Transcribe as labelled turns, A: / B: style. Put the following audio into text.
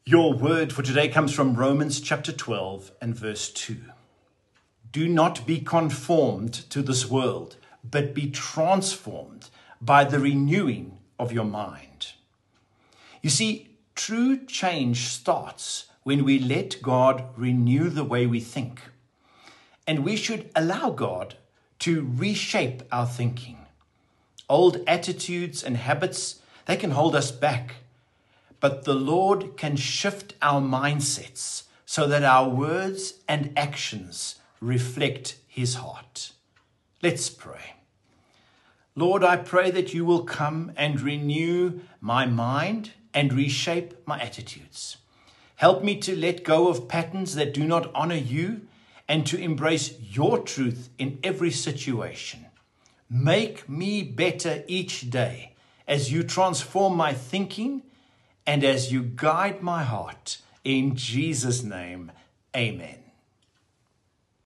A: Your word for today comes from Romans chapter 12 and verse 2. Do not be conformed to this world, but be transformed by the renewing of your mind. You see, true change starts when we let God renew the way we think. And we should allow God to reshape our thinking. Old attitudes and habits, they can hold us back. But the Lord can shift our mindsets so that our words and actions reflect His heart. Let's pray. Lord, I pray that you will come and renew my mind and reshape my attitudes. Help me to let go of patterns that do not honor you and to embrace your truth in every situation. Make me better each day as you transform my thinking and as you guide my heart. In Jesus' name, amen.